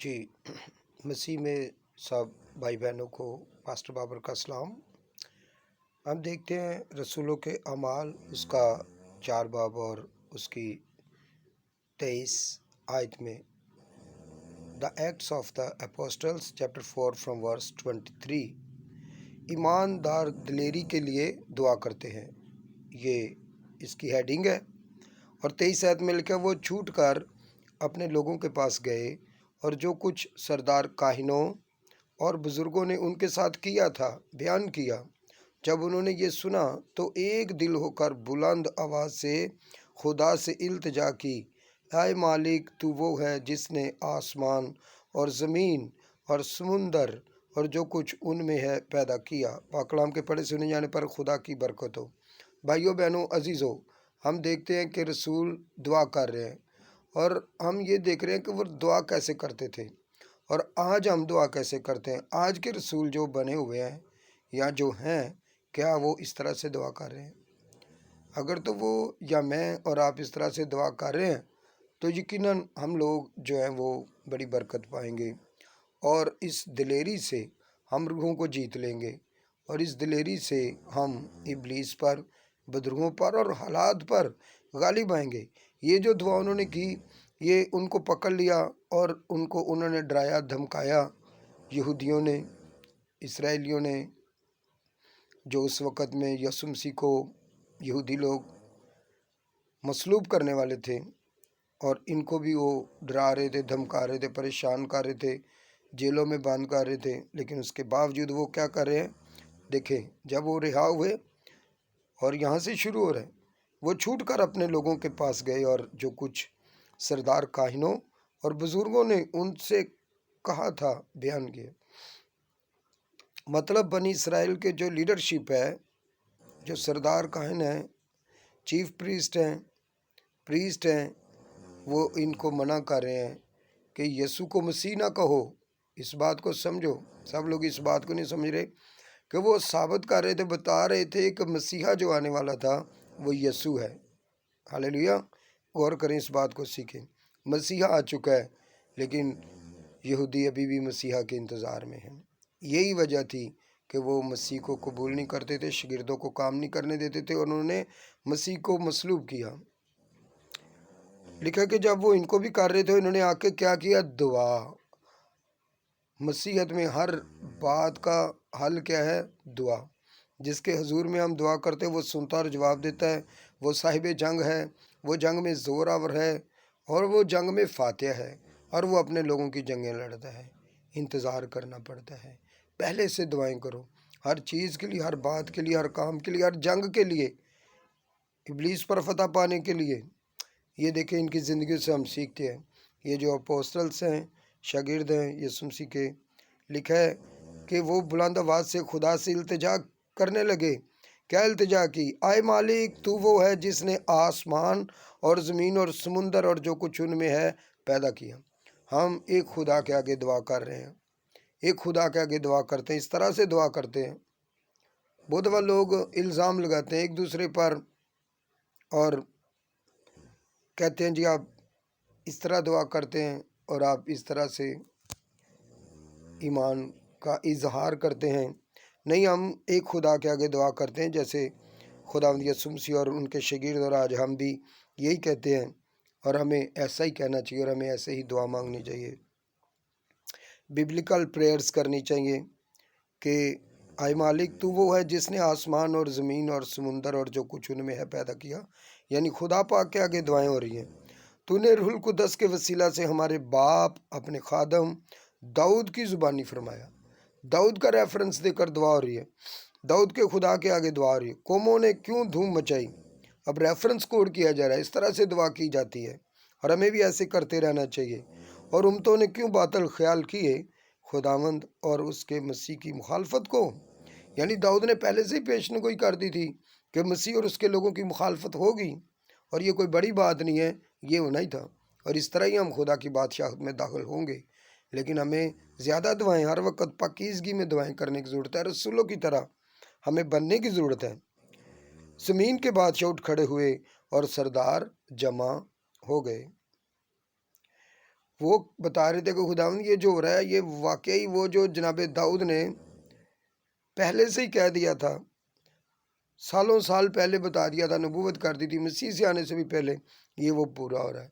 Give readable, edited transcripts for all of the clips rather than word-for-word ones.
जी। मसीह में सब भाई बहनों को पास्टर बाबर का सलाम। हम देखते हैं रसूलों के अमाल उसका 4 बाब और उसकी 23 आयत में the acts of the apostles chapter 4 from verse 23 ईमानदार दिलेरी के लिए दुआ करते हैं, ये इसकी हेडिंग है। और 23 आयत में लिखा वो छूट कर अपने लोगों के पास गए और जो कुछ सरदार काहिनों और बुजुर्गों ने उनके साथ किया था बयान किया। जब उन्होंने ये सुना तो एक दिल होकर बुलंद आवाज़ से खुदा से इल्तिजा की, आए मालिक तू वो है जिसने आसमान और ज़मीन और समुंदर और जो कुछ उनमें है पैदा किया। पाक कलाम के पढ़े सुने जाने पर खुदा की बरकत हो। भाइयों बहनों अजीज़ों, हम देखते हैं कि रसूल दुआ कर रहे हैं और हम ये देख रहे हैं कि वो दुआ कैसे करते थे और आज हम दुआ कैसे करते हैं। आज के रसूल जो बने हुए हैं या जो हैं, क्या वो इस तरह से दुआ कर रहे हैं? अगर तो वो या मैं और आप इस तरह से दुआ कर रहे हैं तो यकीनन हम लोग जो हैं वो बड़ी बरकत पाएंगे और इस दिलेरी से हम रूहों को जीत लेंगे और इस दिलेरी से हम इब्लीस पर, बदरूहों पर और हालात पर गालिब आएंगे। ये जो दुआ उन्होंने की, ये उनको पकड़ लिया और उन्होंने डराया धमकाया। यहूदियों ने, इसराइलियों ने, जो उस वक़्त में यीशु मसीह को यहूदी लोग मसलूब करने वाले थे और इनको भी वो डरा रहे थे, धमका रहे थे, परेशान कर रहे थे, जेलों में बंद कर रहे थे। लेकिन उसके बावजूद वो क्या कर रहे हैं? देखें, जब वो रिहा हुए और यहाँ से शुरू हो रहे हैं, वो छूट कर अपने लोगों के पास गए और जो कुछ सरदार काहिनों और बुजुर्गों ने उनसे कहा था बयान किया। मतलब बनी इसराइल के जो लीडरशिप है, जो सरदार काहिन हैं, चीफ प्रीस्ट हैं, वो इनको मना कर रहे हैं कि यीशु को मसीह ना कहो। इस बात को समझो, सब लोग इस बात को नहीं समझ रहे कि वो साबित कर रहे थे, बता रहे थे कि मसीहा जो आने वाला था वो यीशु है। हालेलुया। गौर करें, इस बात को सीखें। मसीहा आ चुका है लेकिन यहूदी अभी भी मसीहा के इंतज़ार में हैं। यही वजह थी कि वो मसीह को कबूल नहीं करते थे, शागिर्दों को काम नहीं करने देते थे और उन्होंने मसीह को मसलूब किया। लिखा कि जब वो इनको भी कर रहे थे, इन्होंने आके क्या किया? दुआ। मसीहत में हर बात का हल क्या है? दुआ। जिसके हजूर में हम दुआ करते हैं वो सुनता और जवाब देता है। वो साहिब जंग है, वो जंग में ज़ोरावर है और वो जंग में फातिह है और वो अपने लोगों की जंगें लड़ता है। इंतज़ार करना पड़ता है। पहले से दुआएं करो, हर चीज़ के लिए, हर बात के लिए, हर काम के लिए, हर जंग के लिए, इब्लीस पर फतह पाने के लिए। ये देखें, इनकी ज़िंदगी से हम सीखते हैं। ये जो अपोस्टल्स हैं, शागिर्द हैं यीशु मसीह के, लिखा है कि वो बुलंद आवाज़ से खुदा से इल्तिजा करने लगे। क्या इल्तिजा की? आए मालिक तू वो है जिसने आसमान और ज़मीन और समुंदर और जो कुछ उनमें है पैदा किया। हम एक खुदा के आगे दुआ कर रहे हैं, एक खुदा के आगे दुआ करते हैं, इस तरह से दुआ करते हैं। बहुत दफ़ा लोग इल्ज़ाम लगाते हैं एक दूसरे पर और कहते हैं जी आप इस तरह दुआ करते हैं और आप इस तरह से ईमान का इजहार करते हैं। नहीं, हम एक खुदा के आगे दुआ करते हैं जैसे खुदावंद यीशु मसीह और उनके शागिर्द, और आज हम भी यही कहते हैं और हमें ऐसा ही कहना चाहिए और हमें ऐसे ही दुआ मांगनी चाहिए। बिब्लिकल प्रेयर्स करनी चाहिए कि आए मालिक तू वो है जिसने आसमान और ज़मीन और समुंदर और जो कुछ उनमें है पैदा किया। यानी खुदा पाक के आगे दुआएं हो रही हैं। तूने रूहुल कुद्दस के वसीला से हमारे बाप अपने खादम दाऊद की ज़ुबानी फरमाया। दाऊद का रेफरेंस देकर दुआ हो रही है, दाऊद के खुदा के आगे दुआ हो रही है। कौमों ने क्यों धूम मचाई? अब रेफरेंस कोड किया जा रहा है, इस तरह से दुआ की जाती है और हमें भी ऐसे करते रहना चाहिए। और उम्मतों ने क्यों बातिल ख्याल किए खुदावंद और उसके मसीह की मुखालफत को? यानी दाऊद ने पहले से ही पेशन गोई कर दी थी कि मसीह और उसके लोगों की मुखालफत होगी और ये कोई बड़ी बात नहीं है, ये होना ही था। और इस तरह ही हम खुदा की बादशाहत में दाखिल होंगे। लेकिन हमें ज़्यादा दुआएं, हर वक्त पाकीज़गी में दुआएं करने की ज़रूरत है। रसूलों की तरह हमें बनने की ज़रूरत है। ज़मीन के बादशाह उठ खड़े हुए और सरदार जमा हो गए। وہ بتا رہے تھے کہ خداوند یہ جو ہو رہا ہے یہ واقعی وہ جو جناب داؤد نے پہلے سے ہی کہہ دیا تھا، سالوں سال پہلے بتا دیا تھا، نبوت کر دی تھی، مسیح سے آنے سے بھی پہلے، یہ وہ پورا ہو رہا ہے۔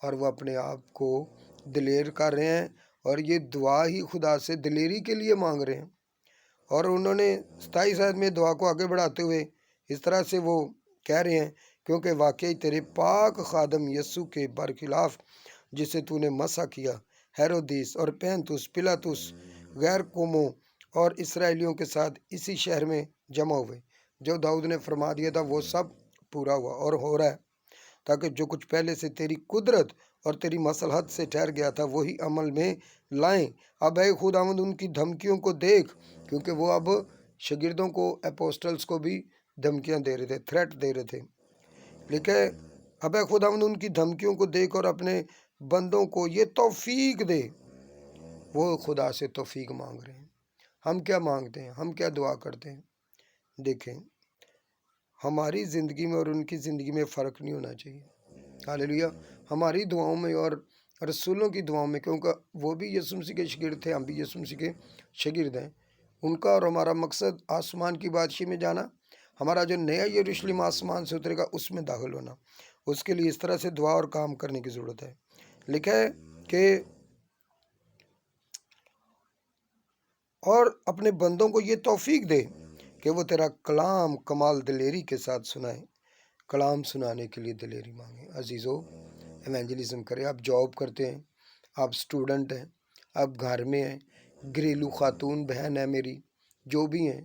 اور وہ اپنے آپ کو دلیر کر رہے ہیں، اور یہ دعا ہی خدا سے دلیری کے لیے مانگ رہے ہیں۔ اور انہوں نے 27 آیت میں دعا کو آگے بڑھاتے ہوئے اس طرح سے وہ کہہ رہے ہیں، کیونکہ واقعی تیرے پاک خادم یسوع کے برخلاف جسے تو نے مسح کیا، ہیرودیس اور پینتوس پلاطس غیر قوموں اور اسرائیلیوں کے ساتھ اسی شہر میں جمع ہوئے۔ جو داؤد نے فرما دیا تھا وہ سب پورا ہوا اور ہو رہا ہے، تاکہ جو کچھ پہلے سے تیری قدرت اور تیری مصلحت سے ٹھہر گیا تھا وہی عمل میں لائیں۔ اب اے خداوند ان کی دھمکیوں کو دیکھ، کیونکہ وہ اب شاگردوں کو، اپوسٹلز کو بھی دھمکیاں دے رہے تھے، تھریٹ دے رہے تھے، لیکن اب اے خداوند ان کی دھمکیوں کو دیکھ اور اپنے بندوں کو یہ توفیق دے۔ وہ خدا سے توفیق مانگ رہے ہیں۔ ہم کیا مانگتے ہیں؟ ہم کیا دعا کرتے ہیں؟ دیکھیں، ہماری زندگی میں اور ان کی زندگی میں فرق نہیں ہونا چاہیے۔ ہاللیلویہ۔ ہماری دعاؤں میں اور رسولوں کی دعاؤں میں، کیونکہ وہ بھی یسوع مسیح کے شاگرد تھے، ہم بھی یسوع مسیح کے شاگرد ہیں، ان کا اور ہمارا مقصد آسمان کی بادشاہی میں جانا، ہمارا جو نیا یروشلم آسمان سے اترے گا اس میں داخل ہونا۔ اس کے لیے اس طرح سے دعا اور کام کرنے کی ضرورت ہے۔ لکھا ہے کہ اور اپنے بندوں کو یہ توفیق دے کہ وہ تیرا کلام کمال دلیری کے ساتھ سنائیں۔ کلام سنانے کے لیے دلیری مانگیں۔ عزیزو، ایونجلزم کریں۔ آپ جاب کرتے ہیں، آپ سٹوڈنٹ ہیں، آپ گھر میں ہیں، گھریلو خاتون بہن ہے میری، جو بھی ہیں،